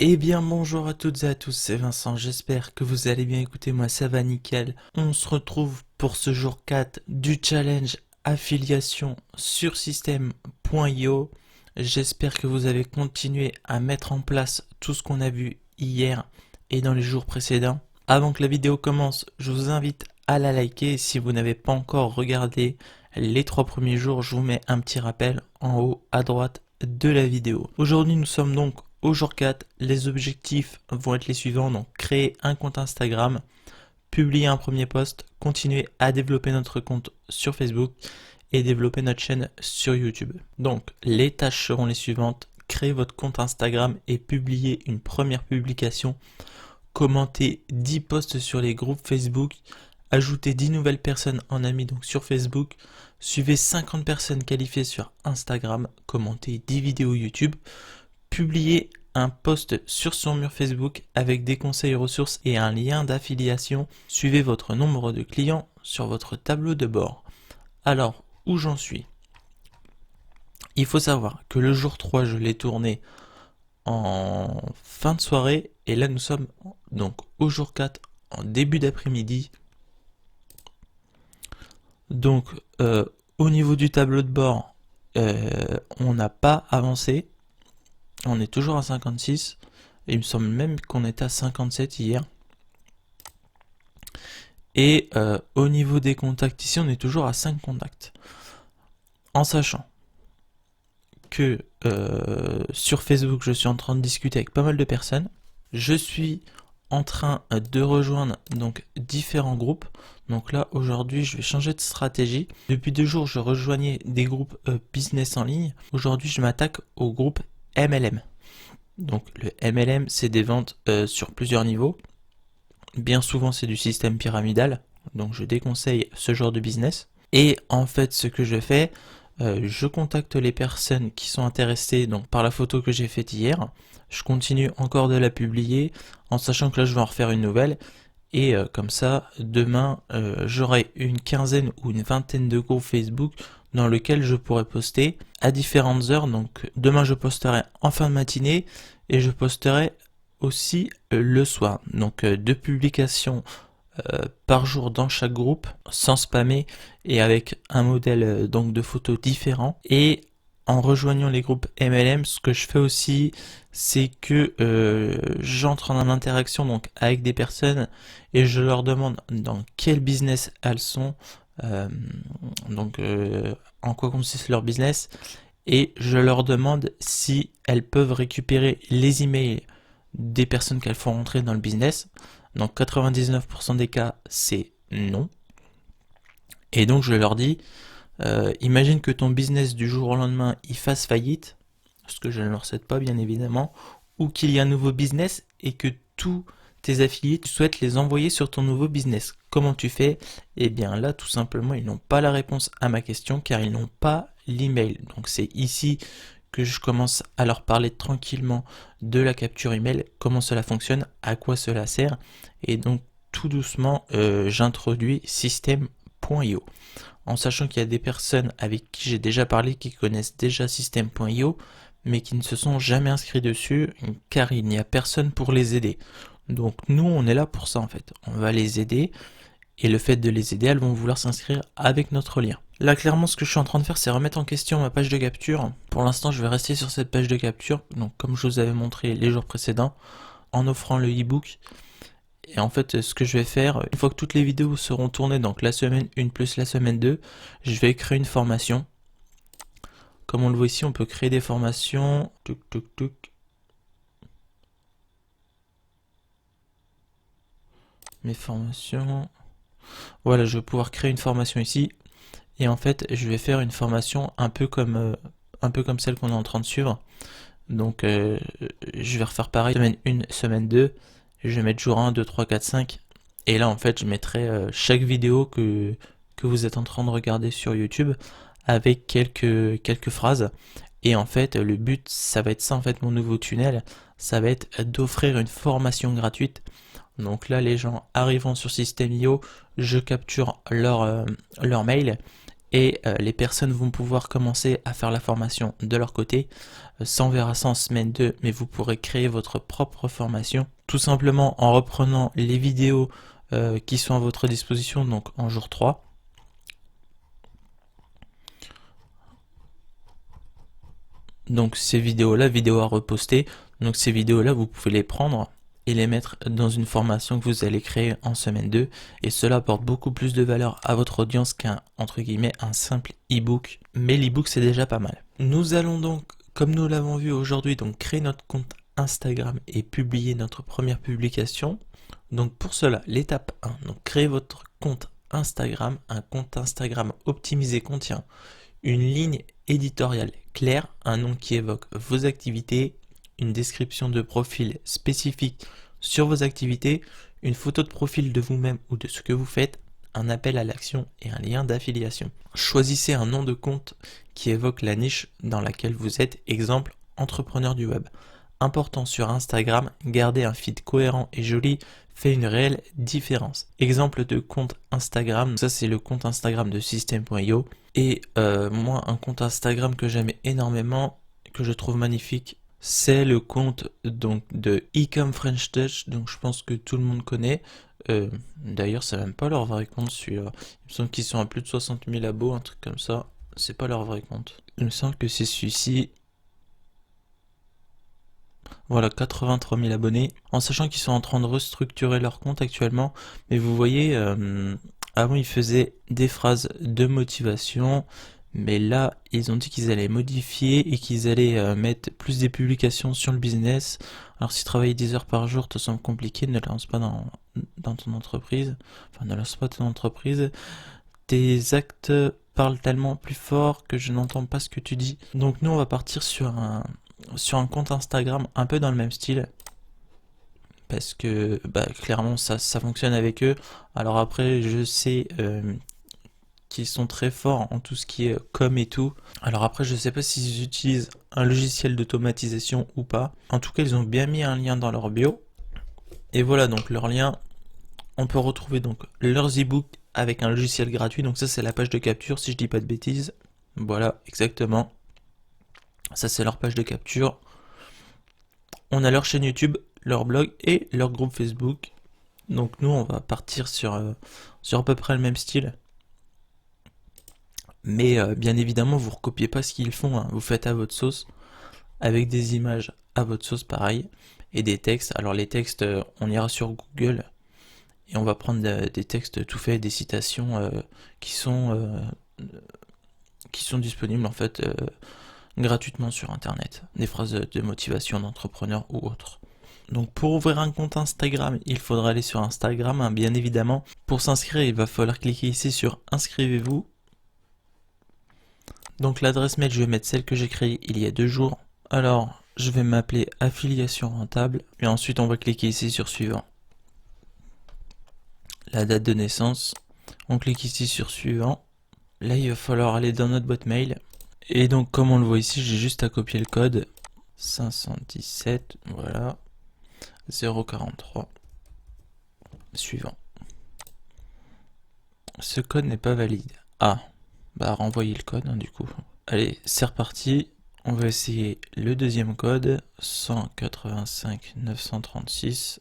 Eh bien bonjour à toutes et à tous, c'est Vincent, j'espère que vous allez bien. Écoutez, moi ça va nickel. On se retrouve pour ce jour 4 du challenge affiliation sur système.io. J'espère que vous avez continué à mettre en place tout ce qu'on a vu hier et dans les jours précédents. Avant que la vidéo commence, je vous invite à la liker. Si vous n'avez pas encore regardé les 3 premiers jours, je vous mets un petit rappel en haut à droite de la vidéo. Aujourd'hui nous sommes donc au jour 4, les objectifs vont être les suivants, donc créer un compte Instagram, publier un premier post, continuer à développer notre compte sur Facebook et développer notre chaîne sur YouTube. Donc les tâches seront les suivantes: créer votre compte Instagram et publier une première publication, commenter 10 posts sur les groupes Facebook, ajouter 10 nouvelles personnes en amis donc sur Facebook, suivez 50 personnes qualifiées sur Instagram, commentez 10 vidéos YouTube, publier un post sur son mur Facebook avec des conseils ressources et un lien d'affiliation. Suivez votre nombre de clients sur votre tableau de bord. Alors, où j'en suis? Il faut savoir que le jour 3, je l'ai tourné en fin de soirée et là nous sommes donc au jour 4 en début d'après-midi. Donc au niveau du tableau de bord, on n'a pas avancé. On est toujours à 56. Et il me semble même qu'on était à 57 hier. Et au niveau des contacts, ici on est toujours à 5 contacts. En sachant que sur Facebook, je suis en train de discuter avec pas mal de personnes. Je suis en train de rejoindre donc différents groupes. Donc là, aujourd'hui, je vais changer de stratégie. Depuis 2 jours, je rejoignais des groupes business en ligne. Aujourd'hui, je m'attaque au groupe MLM. Donc le MLM, c'est des ventes sur plusieurs niveaux. Bien souvent, c'est du système pyramidal. Donc je déconseille ce genre de business. Et en fait, ce que je fais, je contacte les personnes qui sont intéressées donc par la photo que j'ai faite hier. Je continue encore de la publier en sachant que là, je vais en refaire une nouvelle. Et comme ça, demain, j'aurai une quinzaine ou une vingtaine de groupes Facebook dans lesquels je pourrai poster à différentes heures. Donc demain, je posterai en fin de matinée et je posterai aussi le soir. Donc 2 publications par jour dans chaque groupe, sans spammer et avec un modèle donc de photos différent. Et en rejoignant les groupes MLM, ce que je fais aussi, c'est que j'entre en interaction donc avec des personnes et je leur demande dans quel business elles sont, en quoi consiste leur business, et je leur demande si elles peuvent récupérer les emails des personnes qu'elles font rentrer dans le business. Donc 99% des cas, c'est non. Et donc je leur dis, imagine que ton business du jour au lendemain, il fasse faillite, ce que je ne leur souhaite pas bien évidemment, ou qu'il y ait un nouveau business et que tous tes affiliés, tu souhaites les envoyer sur ton nouveau business. Comment tu fais? Eh bien là, tout simplement, ils n'ont pas la réponse à ma question car ils n'ont pas l'email. Donc c'est ici que je commence à leur parler tranquillement de la capture email, comment cela fonctionne, à quoi cela sert, et donc tout doucement j'introduis système.io. En sachant qu'il y a des personnes avec qui j'ai déjà parlé qui connaissent déjà système.io, mais qui ne se sont jamais inscrits dessus car il n'y a personne pour les aider. Donc nous on est là pour ça en fait, on va les aider. Et le fait de les aider, elles vont vouloir s'inscrire avec notre lien. Là, clairement, ce que je suis en train de faire, c'est remettre en question ma page de capture. Pour l'instant, je vais rester sur cette page de capture, donc comme je vous avais montré les jours précédents, en offrant le e-book. Et en fait, ce que je vais faire, une fois que toutes les vidéos seront tournées, donc la semaine 1 plus la semaine 2, je vais créer une formation. Comme on le voit ici, on peut créer des formations. Tuc, tuc, tuc. Mes formations. Voilà, je vais pouvoir créer une formation ici. Et en fait, je vais faire une formation un peu comme celle qu'on est en train de suivre. Donc, je vais refaire pareil, semaine 1, semaine 2. Je vais mettre jour 1, 2, 3, 4, 5. Et là, en fait, je mettrai chaque vidéo que vous êtes en train de regarder sur YouTube avec quelques phrases. Et en fait, le but, ça va être ça, en fait, mon nouveau tunnel. Ça va être d'offrir une formation gratuite. Donc là, les gens arrivant sur Système.io, je capture leur mail et les personnes vont pouvoir commencer à faire la formation de leur côté. Ça, on verra ça en semaine 2, mais vous pourrez créer votre propre formation, tout simplement en reprenant les vidéos qui sont à votre disposition, donc en jour 3. Donc ces vidéos-là, vidéos à reposter, donc ces vidéos-là, vous pouvez les prendre et les mettre dans une formation que vous allez créer en semaine 2, et cela apporte beaucoup plus de valeur à votre audience qu'un, entre guillemets, un simple e-book, mais l'e-book c'est déjà pas mal. Nous allons donc, comme nous l'avons vu aujourd'hui, donc créer notre compte Instagram et publier notre première publication. Donc pour cela, l'étape 1, donc créer votre compte Instagram. Un compte Instagram optimisé contient une ligne éditoriale claire, un nom qui évoque vos activités, une description de profil spécifique sur vos activités, une photo de profil de vous-même ou de ce que vous faites, un appel à l'action et un lien d'affiliation. Choisissez un nom de compte qui évoque la niche dans laquelle vous êtes, exemple entrepreneur du web. Important sur Instagram, garder un feed cohérent et joli fait une réelle différence. Exemple de compte Instagram, ça c'est le compte Instagram de System.io. Et moi, un compte Instagram que j'aime énormément, que je trouve magnifique, c'est le compte donc de Ecom French Touch, donc je pense que tout le monde connaît. D'ailleurs, c'est même pas leur vrai compte celui-là. Il me semble qu'ils sont à plus de 60 000 abos, un truc comme ça. C'est pas leur vrai compte. Il me semble que c'est celui-ci. Voilà, 83 000 abonnés. En sachant qu'ils sont en train de restructurer leur compte actuellement. Mais vous voyez, avant ils faisaient des phrases de motivation. Mais là, ils ont dit qu'ils allaient modifier et qu'ils allaient mettre plus des publications sur le business. Alors si travailler 10 heures par jour te semble compliqué, ne lance pas dans ton entreprise. Enfin, ne lance pas ton entreprise. Tes actes parlent tellement plus fort que je n'entends pas ce que tu dis. Donc nous, on va partir sur un compte Instagram un peu dans le même style. Parce que clairement, ça fonctionne avec eux. Alors après, je sais qu'ils sont très forts en tout ce qui est com et tout. Alors après, je sais pas s'ils utilisent un logiciel d'automatisation ou pas. En tout cas, ils ont bien mis un lien dans leur bio. Et voilà, donc leur lien, on peut retrouver donc leurs e-books avec un logiciel gratuit. Donc ça, c'est la page de capture, si je dis pas de bêtises. Voilà, exactement. Ça, c'est leur page de capture. On a leur chaîne YouTube, leur blog et leur groupe Facebook. Donc nous, on va partir sur à peu près le même style. Mais bien évidemment, vous ne recopiez pas ce qu'ils font, hein. Vous faites à votre sauce, avec des images à votre sauce pareil, et des textes. Alors les textes, on ira sur Google, et on va prendre des textes tout faits, des citations qui sont disponibles en fait gratuitement sur internet. Des phrases de motivation d'entrepreneur ou autres. Donc pour ouvrir un compte Instagram, il faudra aller sur Instagram, hein, bien évidemment. Pour s'inscrire, il va falloir cliquer ici sur inscrivez-vous. Donc l'adresse mail, je vais mettre celle que j'ai créée il y a 2 jours. Alors, je vais m'appeler affiliation rentable. Et ensuite, on va cliquer ici sur suivant. La date de naissance. On clique ici sur suivant. Là, il va falloir aller dans notre boîte mail. Et donc, comme on le voit ici, j'ai juste à copier le code. 517, voilà. 043. Suivant. Ce code n'est pas valide. Ah, renvoyer le code, hein, du coup. Allez, c'est reparti. On va essayer le deuxième code. 185 936.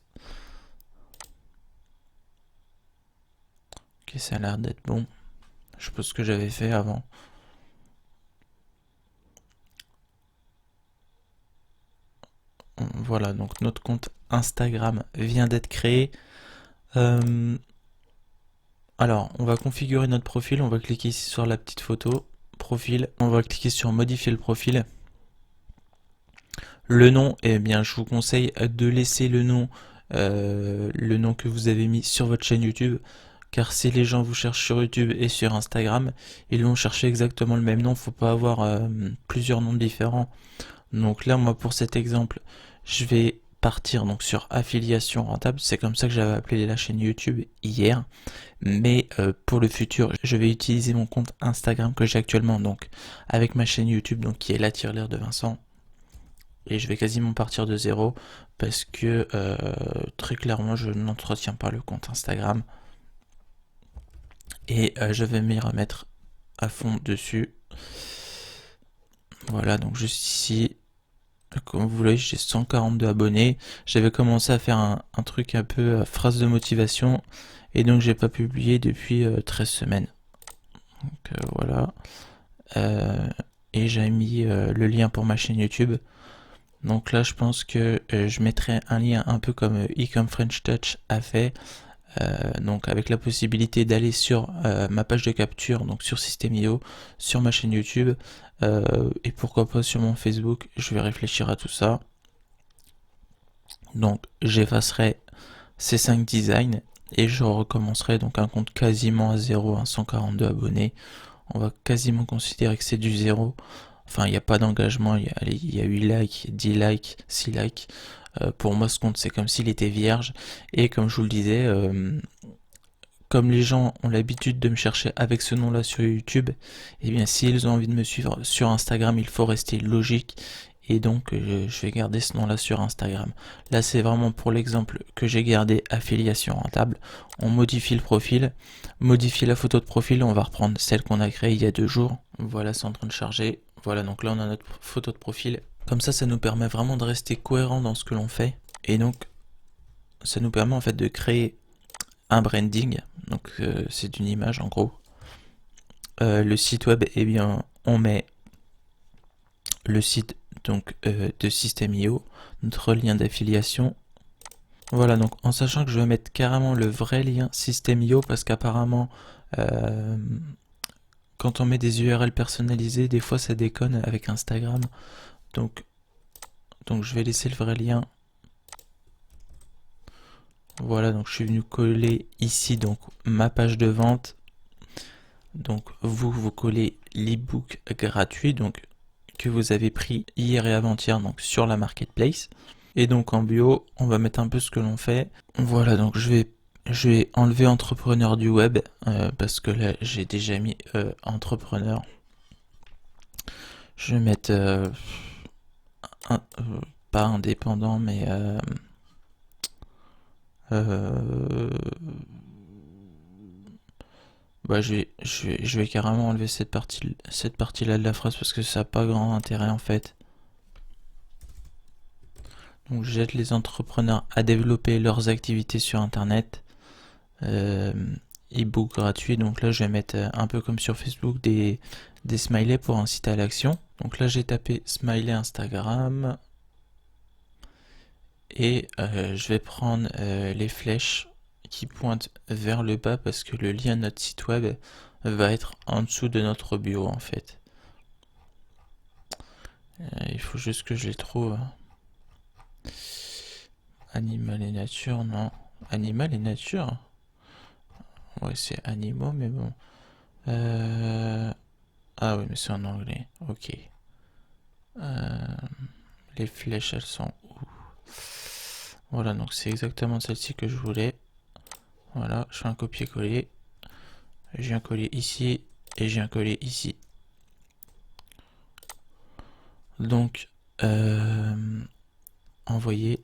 Ok, ça a l'air d'être bon. Je sais pas ce que j'avais fait avant. Voilà, donc notre compte Instagram vient d'être créé. Alors, on va configurer notre profil. On va cliquer ici sur la petite photo. Profil. On va cliquer sur modifier le profil. Le nom, eh bien, je vous conseille de laisser le nom que vous avez mis sur votre chaîne YouTube. Car si les gens vous cherchent sur YouTube et sur Instagram, ils vont chercher exactement le même nom. Faut pas avoir plusieurs noms différents. Donc là, moi, pour cet exemple, je vais partir donc sur affiliation rentable. C'est comme ça que j'avais appelé la chaîne YouTube hier. Mais pour le futur, je vais utiliser mon compte Instagram que j'ai actuellement, donc avec ma chaîne YouTube, donc qui est la tirelire de Vincent. Et je vais quasiment partir de zéro parce que très clairement, je n'entretiens pas le compte Instagram. Et je vais m'y remettre à fond dessus. Voilà, donc juste ici, comme vous voyez, j'ai 142 abonnés. J'avais commencé à faire un truc un peu phrase de motivation, et donc j'ai pas publié depuis 13 semaines. Donc voilà. Et j'ai mis le lien pour ma chaîne YouTube. Donc là, je pense que je mettrai un lien un peu comme Ecom French Touch a fait. Donc avec la possibilité d'aller sur ma page de capture, donc sur System.io, sur ma chaîne YouTube, et pourquoi pas sur mon Facebook. Je vais réfléchir à tout ça. Donc j'effacerai ces 5 designs et je recommencerai donc un compte quasiment à zéro, 142 abonnés. On va quasiment considérer que c'est du zéro. Enfin, il n'y a pas d'engagement, il y a 8 likes, 10 likes, 6 likes. Pour moi, ce compte, c'est comme s'il était vierge. Et comme je vous le disais, comme les gens ont l'habitude de me chercher avec ce nom-là sur YouTube, eh bien, s'ils ont envie de me suivre sur Instagram, il faut rester logique. Et donc, je vais garder ce nom-là sur Instagram. Là, c'est vraiment pour l'exemple que j'ai gardé affiliation rentable. On modifie le profil, modifie la photo de profil. On va reprendre celle qu'on a créée il y a 2 jours. Voilà, c'est en train de charger. Voilà, donc là, on a notre photo de profil. Comme ça nous permet vraiment de rester cohérent dans ce que l'on fait. Et donc, ça nous permet en fait de créer un branding. Donc, c'est une image en gros. Le site web, eh bien, on met le site donc de System.io, notre lien d'affiliation. Voilà, donc en sachant que je vais mettre carrément le vrai lien System.io parce qu'apparemment quand on met des URL personnalisées, des fois ça déconne avec Instagram. Donc je vais laisser le vrai lien. Voilà, donc je suis venu coller ici donc ma page de vente. Donc vous collez l'ebook gratuit donc que vous avez pris hier et avant-hier donc sur la marketplace. Et donc en bio, on va mettre un peu ce que l'on fait. Voilà, donc je vais enlever entrepreneur du web parce que là j'ai déjà mis entrepreneur. Je vais mettre pas indépendant mais bah je vais carrément enlever cette partie là de la phrase parce que ça n'a pas grand intérêt en fait. Donc j'aide les entrepreneurs à développer leurs activités sur internet. E-book gratuit, donc là je vais mettre un peu comme sur Facebook des smileys pour inciter à l'action. Donc là j'ai tapé smiley Instagram et je vais prendre les flèches qui pointent vers le bas parce que le lien de notre site web va être en dessous de notre bio en fait. Il faut juste que je les trouve. Animal et nature, non. Animal et nature. Ouais, c'est animaux, mais bon. Ah oui, mais c'est en anglais. Ok. Les flèches, elles sont où? Voilà, donc c'est exactement celle-ci que je voulais. Voilà, je fais un copier-coller. J'ai un coller ici et j'ai un coller ici. Donc, envoyer.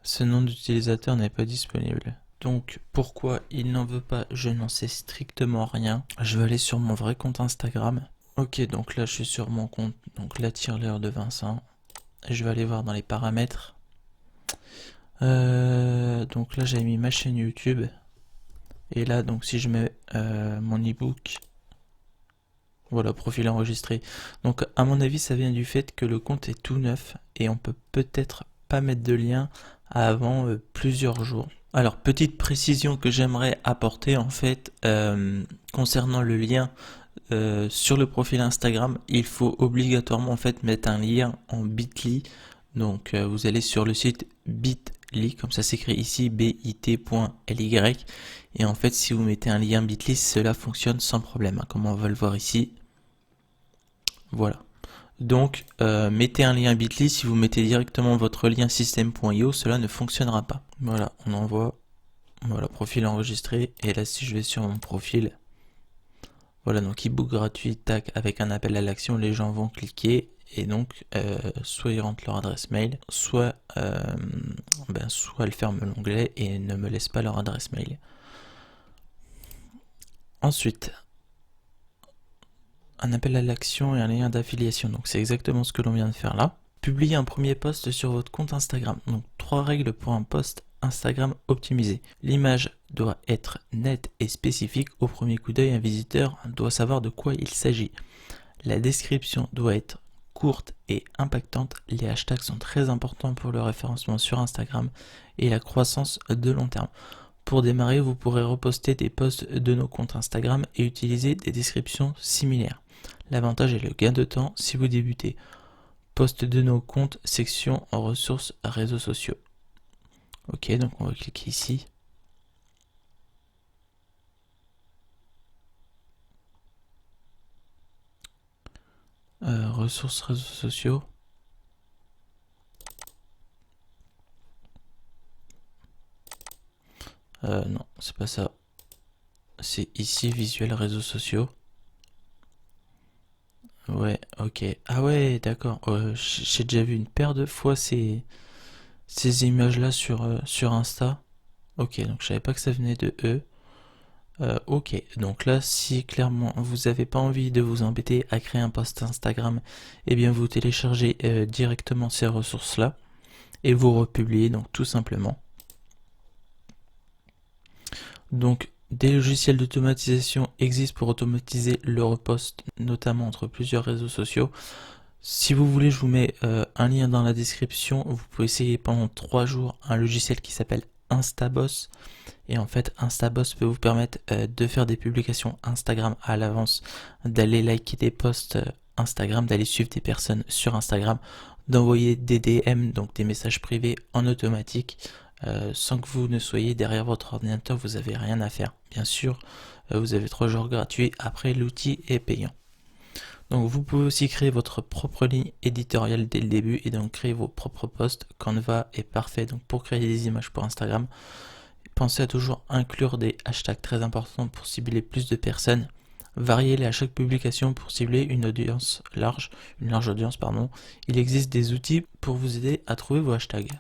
Ce nom d'utilisateur n'est pas disponible. Donc, pourquoi il n'en veut pas? Je n'en sais strictement rien. Je vais aller sur mon vrai compte Instagram. Ok, donc là, je suis sur mon compte, donc la tirelire de Vincent. Je vais aller voir dans les paramètres. Donc là, j'avais mis ma chaîne YouTube. Et là, donc si je mets mon ebook, voilà, profil enregistré. Donc à mon avis, ça vient du fait que le compte est tout neuf et on peut peut-être pas mettre de lien avant plusieurs jours. Alors, petite précision que j'aimerais apporter en fait concernant le lien sur le profil Instagram, il faut obligatoirement en fait mettre un lien en bit.ly. Donc vous allez sur le site bit.ly, comme ça s'écrit ici bit.ly, et en fait si vous mettez un lien bit.ly, cela fonctionne sans problème, hein, comme on va le voir ici. Voilà. Donc mettez un lien bit.ly, si vous mettez directement votre lien system.io, cela ne fonctionnera pas. Voilà, on envoie. Voilà, profil enregistré. Et là si je vais sur mon profil, voilà, donc ebook gratuit, tac, avec un appel à l'action, les gens vont cliquer et donc soit ils rentrent leur adresse mail, soit elles ferment l'onglet et ne me laissent pas leur adresse mail. Ensuite, un appel à l'action et un lien d'affiliation. Donc c'est exactement ce que l'on vient de faire là. Publiez un premier post sur votre compte Instagram. Donc 3 règles pour un post Instagram optimisé. L'image doit être nette et spécifique. Au premier coup d'œil, un visiteur doit savoir de quoi il s'agit. La description doit être courte et impactante. Les hashtags sont très importants pour le référencement sur Instagram et la croissance de long terme. Pour démarrer, vous pourrez reposter des posts de nos comptes Instagram et utiliser des descriptions similaires. L'avantage est le gain de temps si vous débutez. Post de nos comptes, section ressources réseaux sociaux. Ok, donc on va cliquer ici. Ressources réseaux sociaux. Non, c'est pas ça. C'est ici visuel réseaux sociaux. Ouais, ok. Ah ouais, d'accord. J'ai déjà vu une paire de fois ces images-là sur Insta. Ok, donc je savais pas que ça venait de eux. Ok, donc là, si clairement vous n'avez pas envie de vous embêter à créer un post Instagram, eh bien vous téléchargez directement ces ressources-là et vous republiez donc tout simplement. Donc des logiciels d'automatisation existent pour automatiser le repost, notamment entre plusieurs réseaux sociaux. Si vous voulez, je vous mets un lien dans la description. Vous pouvez essayer pendant 3 jours un logiciel qui s'appelle Instaboss. Et en fait, Instaboss peut vous permettre de faire des publications Instagram à l'avance, d'aller liker des posts Instagram, d'aller suivre des personnes sur Instagram, d'envoyer des DM, donc des messages privés en automatique, sans que vous ne soyez derrière votre ordinateur, vous n'avez rien à faire. Bien sûr, vous avez 3 jours gratuits, après l'outil est payant. Donc vous pouvez aussi créer votre propre ligne éditoriale dès le début et donc créer vos propres posts. Canva est parfait donc pour créer des images pour Instagram. Pensez à toujours inclure des hashtags très importants pour cibler plus de personnes. Variez-les à chaque publication pour cibler une large audience, pardon. Il existe des outils pour vous aider à trouver vos hashtags.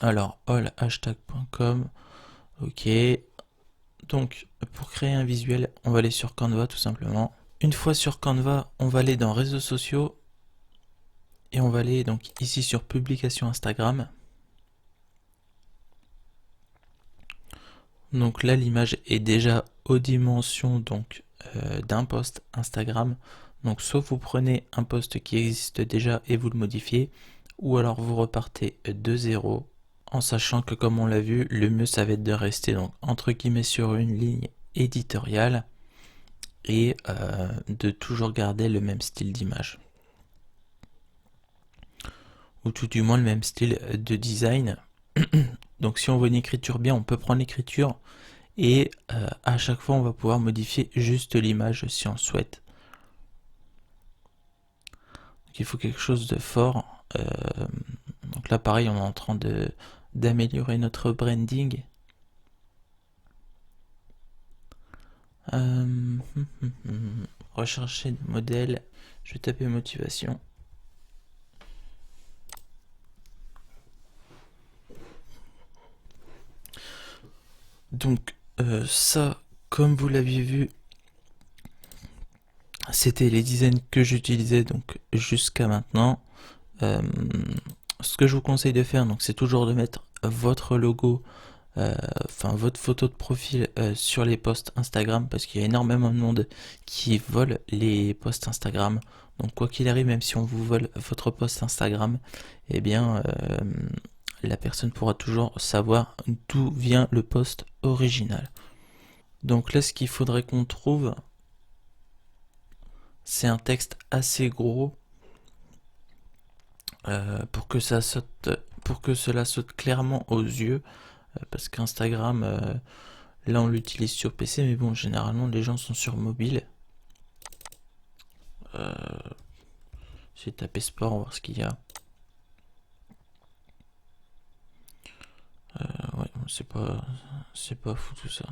Alors, allhashtag.com, ok. Donc, pour créer un visuel, on va aller sur Canva tout simplement. Une fois sur Canva, on va aller dans réseaux sociaux et on va aller donc ici sur publication Instagram. Donc là, l'image est déjà aux dimensions donc d'un post Instagram. Donc soit vous prenez un post qui existe déjà et vous le modifiez, ou alors vous repartez de zéro, en sachant que comme on l'a vu, le mieux ça va être de rester donc entre guillemets sur une ligne éditoriale et de toujours garder le même style d'image. Ou tout du moins le même style de design. Donc si on veut une écriture bien, on peut prendre l'écriture et à chaque fois on va pouvoir modifier juste l'image si on le souhaite. Donc il faut quelque chose de fort. Donc là pareil, on est en train d'améliorer notre branding. Rechercher des modèles. Je vais taper motivation. Donc ça, comme vous l'aviez vu, c'était les designs que j'utilisais donc jusqu'à maintenant. Ce que je vous conseille de faire, donc, c'est toujours de mettre votre logo, enfin votre photo de profil sur les posts Instagram parce qu'il y a énormément de monde qui vole les posts Instagram. Donc quoi qu'il arrive, même si on vous vole votre post Instagram, eh bien la personne pourra toujours savoir d'où vient le post original. Donc là, ce qu'il faudrait qu'on trouve, c'est un texte assez gros pour que ça saute, pour que cela saute clairement aux yeux, parce qu'Instagram, là on l'utilise sur PC, mais bon, généralement les gens sont sur mobile. J'ai tapé sport, on va voir ce qu'il y a. Ouais, c'est pas fou tout ça.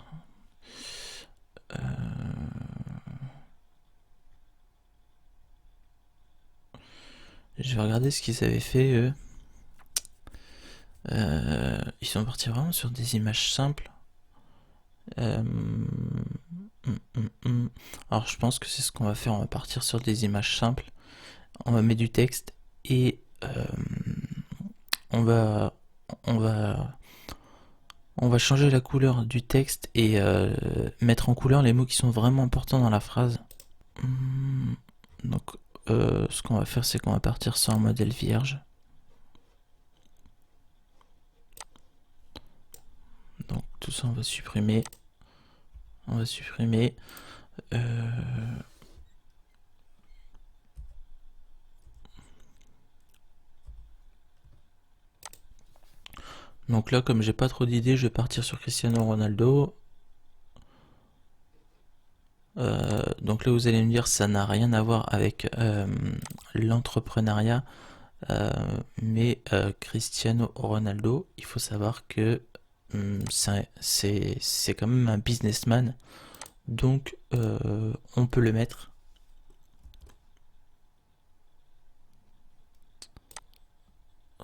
Je vais regarder ce qu'ils avaient fait eux. Ils sont partis vraiment sur des images simples. Alors je pense que c'est ce qu'on va faire, on va partir sur des images simples, on va mettre du texte et on va on va on va changer la couleur du texte et mettre en couleur les mots qui sont vraiment importants dans la phrase. Donc ce qu'on va faire, c'est qu'on va partir sur un modèle vierge. Donc tout ça on va supprimer. On va supprimer. Donc là, comme j'ai pas trop d'idées, je vais partir sur Cristiano Ronaldo. Donc là, vous allez me dire, ça n'a rien à voir avec l'entrepreneuriat, mais Cristiano Ronaldo, il faut savoir que c'est quand même un businessman, donc on peut le mettre.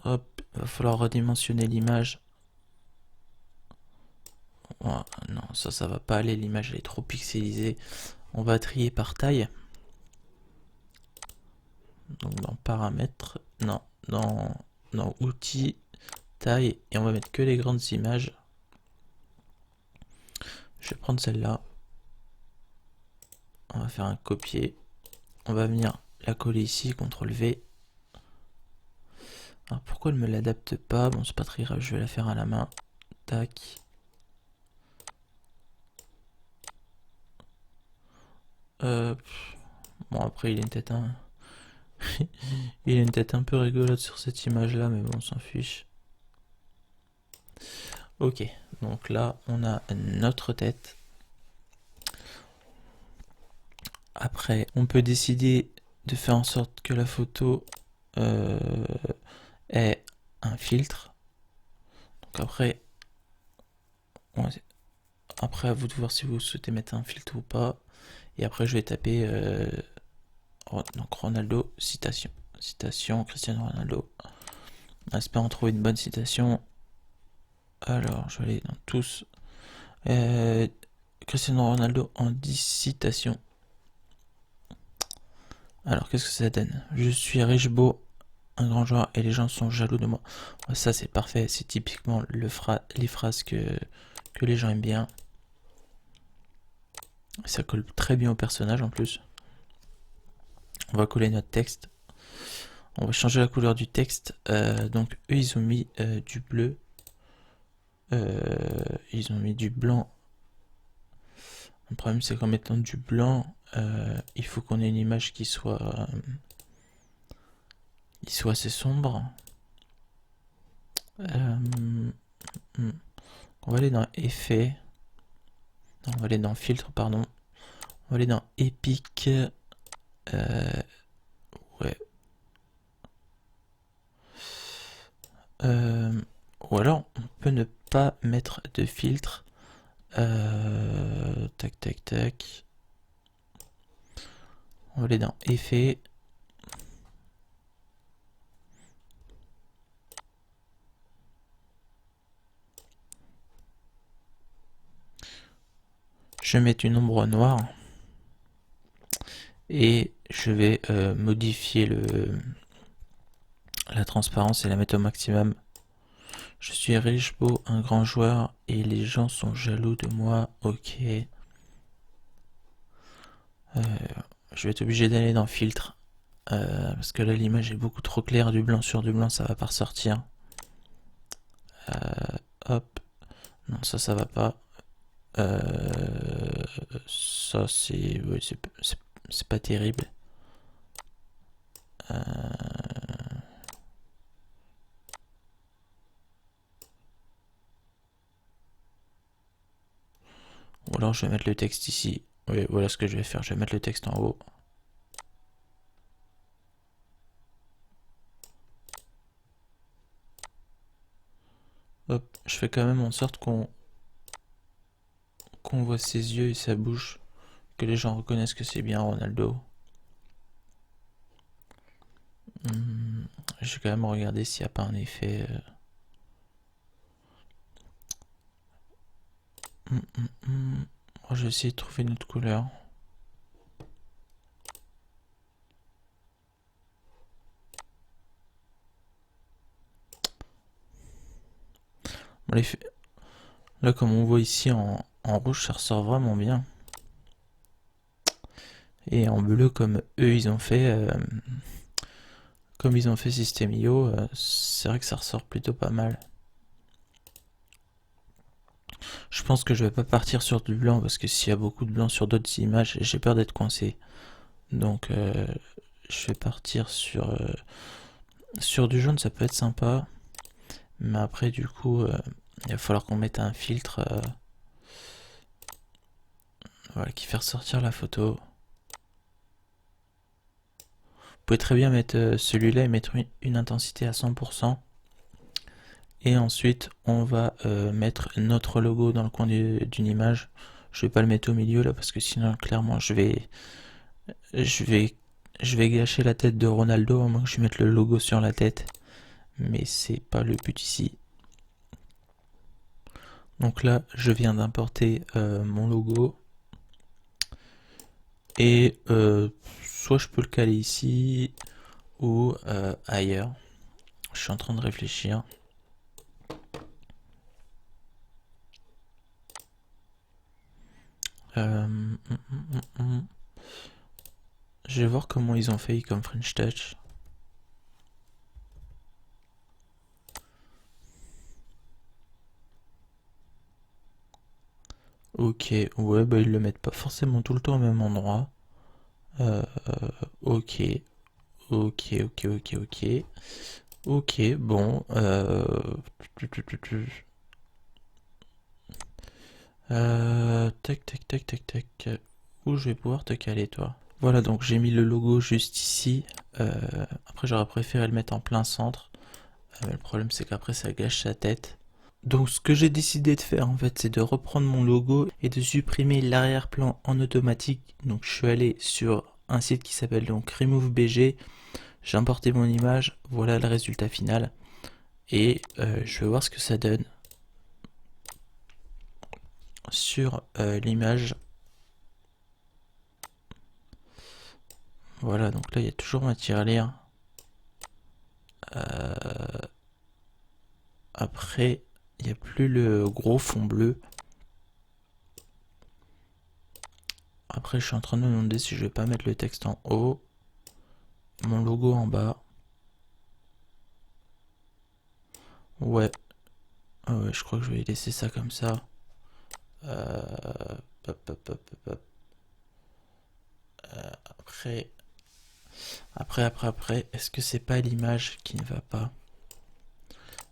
Hop, il va falloir redimensionner l'image. Oh, non, ça va pas aller, l'image elle est trop pixelisée. On va trier par taille. Donc dans paramètres, non, dans outils, taille, et on va mettre que les grandes images. Je vais prendre celle-là. On va faire un copier. On va venir la coller ici, CTRL V. Alors pourquoi elle me l'adapte pas? Bon, c'est pas très grave, je vais la faire à la main. Tac. Bon, après, il a une tête il a une tête un peu rigolote sur cette image-là, mais bon, on s'en fiche. Ok, donc là, on a notre tête. Après, on peut décider de faire en sorte que la photo ait un filtre. Donc après à vous de voir si vous souhaitez mettre un filtre ou pas. Et après, je vais taper donc Ronaldo, citation. Citation, Cristiano Ronaldo. En espérant trouver une bonne citation. Alors, je vais aller dans tous. Cristiano Ronaldo en 10 citations. Alors, qu'est-ce que ça donne? Je suis riche, beau, un grand joueur et les gens sont jaloux de moi. Ça, c'est parfait. C'est typiquement les phrases que les gens aiment bien. Ça colle très bien au personnage en plus. On va coller notre texte. On va changer la couleur du texte. Donc, eux, ils ont mis du bleu. Ils ont mis du blanc. Le problème, c'est qu'en mettant du blanc, il faut qu'on ait une image qui soit assez sombre. On va aller dans effet. Non, on va aller dans filtre, pardon. On va aller dans épique. Ouais. Ou alors, on peut ne pas mettre de filtre. Tac, tac, tac. On va aller dans effet. Je vais mettre une ombre noire. Et je vais modifier la transparence et la mettre au maximum. Je suis riche, beau, un grand joueur et les gens sont jaloux de moi. Ok. Je vais être obligé d'aller dans filtre. Parce que là l'image est beaucoup trop claire, du blanc sur du blanc ça va pas ressortir. Hop. Non, ça va pas. Ça c'est pas terrible. Ou alors je vais mettre le texte ici. Oui, voilà ce que je vais faire. Je vais mettre le texte en haut. Hop, je fais quand même en sorte qu'on voit ses yeux et sa bouche, que les gens reconnaissent que c'est bien Ronaldo. Je vais quand même regarder s'il n'y a pas un effet. Oh, je vais essayer de trouver une autre couleur. Bon, là, comme on voit ici en rouge, ça ressort vraiment bien. Et en bleu, comme eux, ils ont fait, comme ils ont fait System.io, c'est vrai que ça ressort plutôt pas mal. Je pense que je vais pas partir sur du blanc parce que s'il y a beaucoup de blanc sur d'autres images, j'ai peur d'être coincé. Donc, je vais partir sur du jaune, ça peut être sympa. Mais après, du coup, il va falloir qu'on mette un filtre voilà, qui fait ressortir la photo. Vous pouvez très bien mettre celui-là et mettre une intensité à 100%. Et ensuite, on va mettre notre logo dans le coin d'une image. Je vais pas le mettre au milieu là parce que sinon, clairement, je vais, je vais gâcher la tête de Ronaldo à moins que je mette le logo sur la tête. Mais c'est pas le but ici. Donc là, je viens d'importer mon logo. Et soit je peux le caler ici ou ailleurs. Je suis en train de réfléchir. Je vais voir comment ils ont fait comme French Touch. Ok, ouais, bah ils le mettent pas forcément tout le temps au même endroit. Euh, ok, ok, ok, ok, ok. Ok, bon. Tac, tac, tac, tac, tac. Où je vais pouvoir te caler, toi? Voilà, donc j'ai mis le logo juste ici. Après, j'aurais préféré le mettre en plein centre. Mais le problème, c'est qu'après, ça gâche sa tête. Donc, ce que j'ai décidé de faire, en fait, c'est de reprendre mon logo et de supprimer l'arrière-plan en automatique. Donc, je suis allé sur un site qui s'appelle donc Remove BG. J'ai importé mon image. Voilà le résultat final. Et je vais voir ce que ça donne sur l'image. Voilà, donc là, il y a toujours ma tirelire. Après, il n'y a plus le gros fond bleu. Après, je suis en train de me demander si je vais pas mettre le texte en haut, mon logo en bas. Ouais, ouais, je crois que je vais laisser ça comme ça. Hop, hop, hop, hop. Après, après, est-ce que c'est pas l'image qui ne va pas?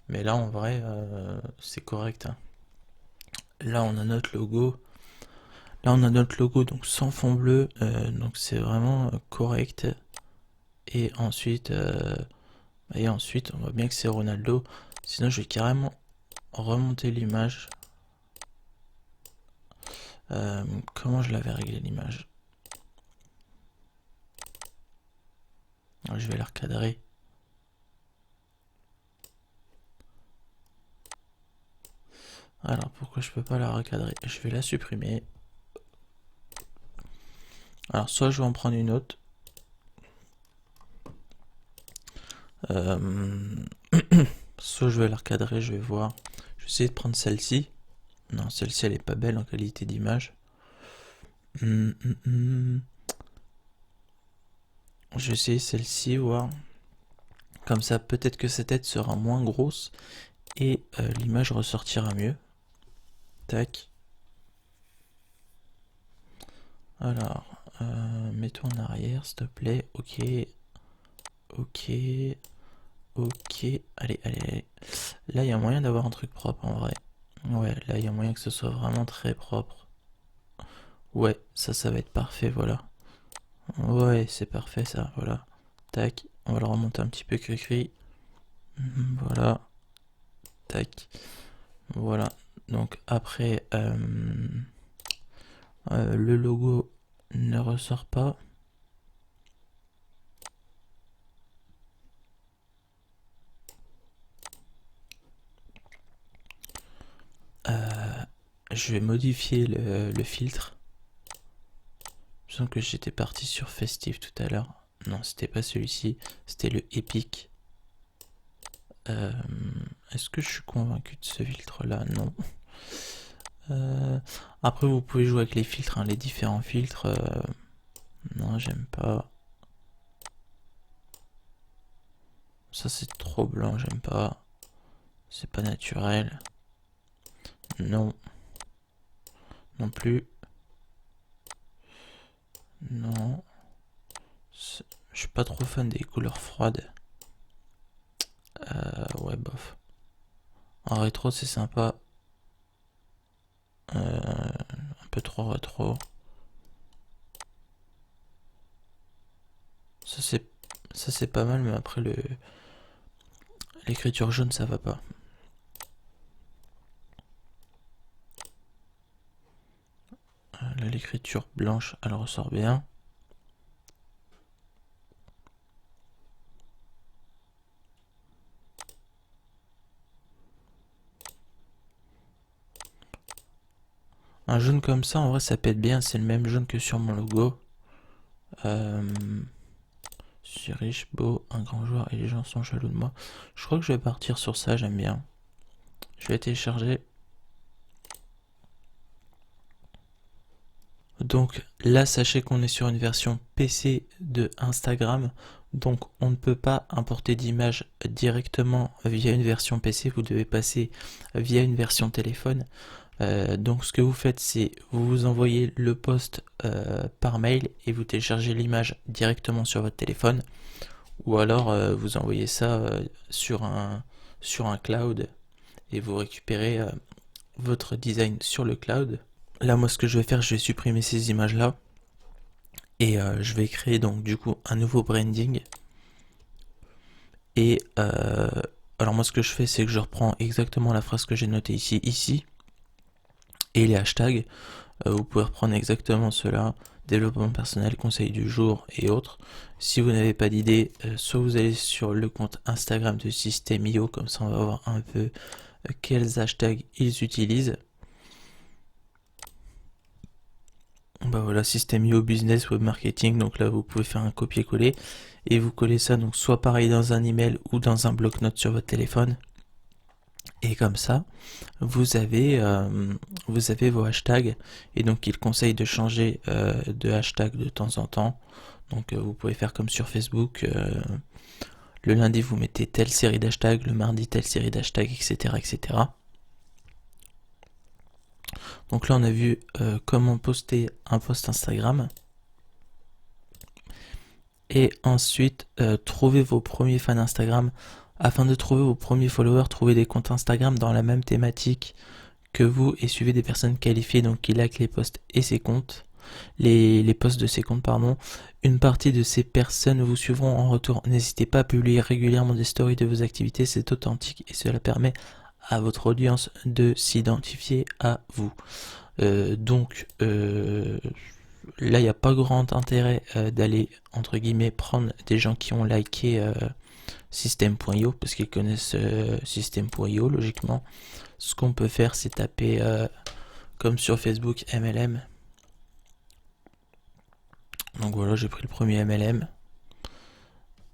Mais là, en vrai, c'est correct, hein. Là, on a notre logo. Là, on a notre logo, donc sans fond bleu. Donc, c'est vraiment correct. Et ensuite, on voit bien que c'est Ronaldo. Sinon, je vais carrément remonter l'image. Comment je l'avais réglé l'image? Je vais la recadrer. Alors, pourquoi je peux pas la recadrer? Je vais la supprimer. Alors, soit je vais en prendre une autre. Soit je vais la recadrer, je vais voir. Je vais essayer de prendre celle-ci. Non, celle-ci, elle est pas belle en qualité d'image. Je vais essayer celle-ci, voir. Comme ça, peut-être que sa tête sera moins grosse et l'image ressortira mieux. Tac. Alors, mets-toi en arrière, s'il te plaît. Ok. Ok. Ok. Allez, allez, allez. Là, il y a moyen d'avoir un truc propre en vrai. Ouais, là, il y a moyen que ce soit vraiment très propre. Ouais, ça va être parfait, voilà. Ouais, c'est parfait ça, voilà. Tac. On va le remonter un petit peu cri-cri. Voilà. Tac. Voilà. Donc après, le logo ne ressort pas. je vais modifier le filtre. Je sens que j'étais parti sur Festive tout à l'heure. Non, c'était pas celui-ci, c'était le Epic. Est-ce que je suis convaincu de ce filtre-là? Non. Après, vous pouvez jouer avec les filtres, hein, les différents filtres. Non, j'aime pas. Ça, c'est trop blanc, j'aime pas. C'est pas naturel. Non. Non plus. Non. Je suis pas trop fan des couleurs froides. Ouais, bof. En rétro, c'est sympa. Un peu trop rétro. Ça c'est pas mal, mais après l'écriture jaune ça va pas. Là l'écriture blanche elle ressort bien. Un jaune comme ça en vrai ça pète bien, c'est le même jaune que sur mon logo. Je suis riche, beau, un grand joueur et les gens sont jaloux de moi. Je crois que je vais partir sur ça, j'aime bien. Je vais télécharger. Donc là, sachez qu'on est sur une version PC de Instagram. Donc on ne peut pas importer d'image directement via une version PC. Vous devez passer via une version téléphone. Donc ce que vous faites, c'est vous vous envoyez le post par mail et vous téléchargez l'image directement sur votre téléphone. Ou alors vous envoyez ça sur un cloud et vous récupérez votre design sur le cloud. Là, moi, ce que je vais faire, je vais supprimer ces images-là. Et je vais créer donc du coup un nouveau branding. Et alors moi, ce que je fais, c'est que je reprends exactement la phrase que j'ai notée ici. Et les hashtags, vous pouvez reprendre exactement cela. Développement personnel, conseil du jour et autres. Si vous n'avez pas d'idée, soit vous allez sur le compte Instagram de System.io, comme ça on va voir un peu quels hashtags ils utilisent. Bah voilà, System.io Business Web Marketing, donc là vous pouvez faire un copier-coller et vous collez ça donc soit pareil dans un email ou dans un bloc-notes sur votre téléphone. Et comme ça, vous avez vos hashtags et donc il conseille de changer de hashtag de temps en temps. Donc vous pouvez faire comme sur Facebook. Le lundi vous mettez telle série d'hashtags, le mardi telle série d'hashtags, etc., etc. Donc là on a vu comment poster un post Instagram. Et ensuite trouver vos premiers fans Instagram. Afin de trouver vos premiers followers, trouvez des comptes Instagram dans la même thématique que vous et suivez des personnes qualifiées donc qui likent les posts et ces comptes. Les posts de ces comptes, pardon. Une partie de ces personnes vous suivront en retour. N'hésitez pas à publier régulièrement des stories de vos activités, c'est authentique et cela permet à votre audience de s'identifier à vous. Donc là, il n'y a pas grand intérêt d'aller, entre guillemets, prendre des gens qui ont liké System.io parce qu'ils connaissent System.io logiquement. Ce qu'on peut faire, c'est taper comme sur Facebook MLM. Donc voilà, j'ai pris le premier MLM.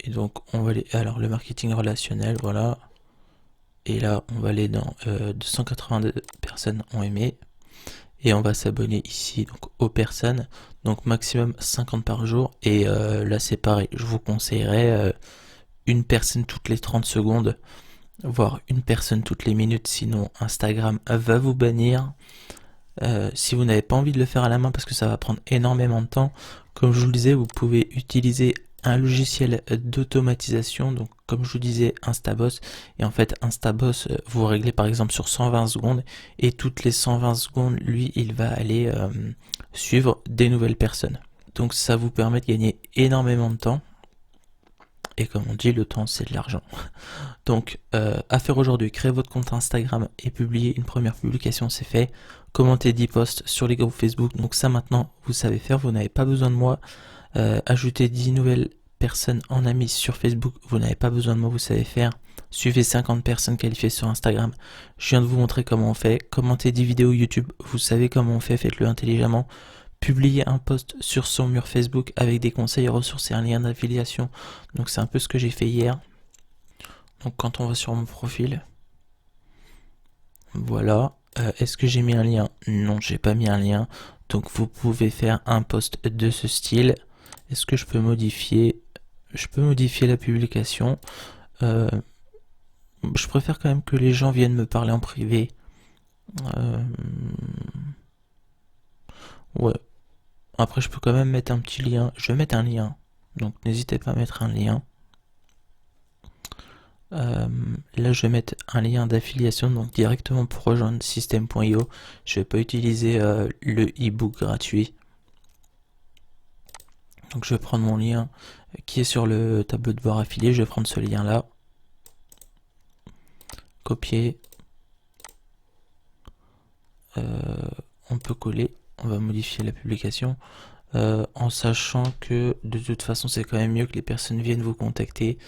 Et donc on va aller. Alors le marketing relationnel, voilà. Et là, on va aller dans 282 personnes ont aimé. Et on va s'abonner ici donc aux personnes. Donc maximum 50 par jour. Et là c'est pareil, je vous conseillerais une personne toutes les 30 secondes, voire une personne toutes les minutes, sinon Instagram va vous bannir. Si vous n'avez pas envie de le faire à la main parce que ça va prendre énormément de temps, comme je vous le disais, vous pouvez utiliser un logiciel d'automatisation, donc comme je vous disais Instaboss, et en fait Instaboss vous réglez par exemple sur 120 secondes et toutes les 120 secondes lui il va aller suivre des nouvelles personnes. Donc ça vous permet de gagner énormément de temps. Et comme on dit, le temps c'est de l'argent. Donc à faire aujourd'hui, créer votre compte Instagram et publier une première publication, c'est fait. Commenter 10 posts sur les groupes Facebook, donc ça maintenant vous savez faire, vous n'avez pas besoin de moi. Ajouter 10 nouvelles personnes en amis sur Facebook, vous n'avez pas besoin de moi, vous savez faire. Suivez 50 personnes qualifiées sur Instagram. Je viens de vous montrer comment on fait. Commentez 10 vidéos YouTube. Vous savez comment on fait, faites-le intelligemment. Publiez un post sur son mur Facebook avec des conseils, ressources et un lien d'affiliation. Donc c'est un peu ce que j'ai fait hier. Donc quand on va sur mon profil, voilà. Est-ce que j'ai mis un lien? Non, j'ai pas mis un lien. Donc vous pouvez faire un post de ce style. Est-ce que je peux modifier? Je peux modifier la publication. Je préfère quand même que les gens viennent me parler en privé. Ouais. Après, je peux quand même mettre un petit lien. Je vais mettre un lien. Donc n'hésitez pas à mettre un lien. Là, je vais mettre un lien d'affiliation donc directement pour rejoindre system.io. Je vais pas utiliser le e-book gratuit. Donc je vais prendre mon lien qui est sur le tableau de bord affilié. Je vais prendre ce lien là. Copier. On peut coller. On va modifier la publication. En sachant que de toute façon c'est quand même mieux que les personnes viennent vous contacter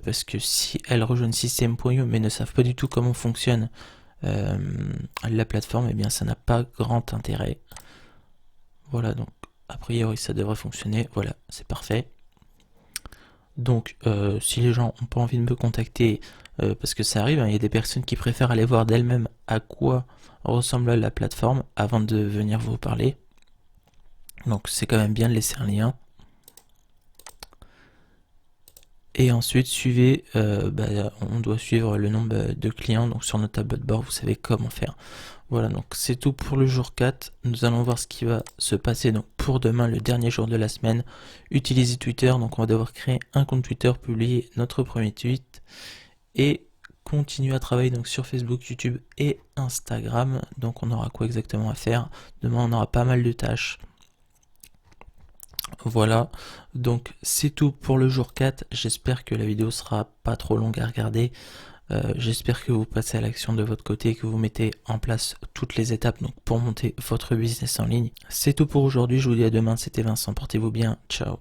parce que si elles rejoignent system.io mais ne savent pas du tout comment fonctionne la plateforme, et bien ça n'a pas grand intérêt. Voilà, donc a priori ça devrait fonctionner. Voilà, c'est parfait. Donc si les gens n'ont pas envie de me contacter, parce que ça arrive, hein, il y a des personnes qui préfèrent aller voir d'elles-mêmes à quoi ressemble la plateforme avant de venir vous parler. Donc c'est quand même bien de laisser un lien. Et ensuite suivez, on doit suivre le nombre de clients. Donc sur notre tableau de bord, vous savez comment faire. Voilà, donc c'est tout pour le jour 4. Nous allons voir ce qui va se passer donc pour demain, le dernier jour de la semaine. Utilisez Twitter, donc on va devoir créer un compte Twitter, publier notre premier tweet et continuer à travailler donc sur Facebook, YouTube et Instagram. Donc on aura quoi exactement à faire? Demain on aura pas mal de tâches. Voilà, donc c'est tout pour le jour 4. J'espère que la vidéo sera pas trop longue à regarder. J'espère que vous passez à l'action de votre côté et que vous mettez en place toutes les étapes donc, pour monter votre business en ligne. C'est tout pour aujourd'hui, je vous dis à demain, c'était Vincent, portez-vous bien, ciao.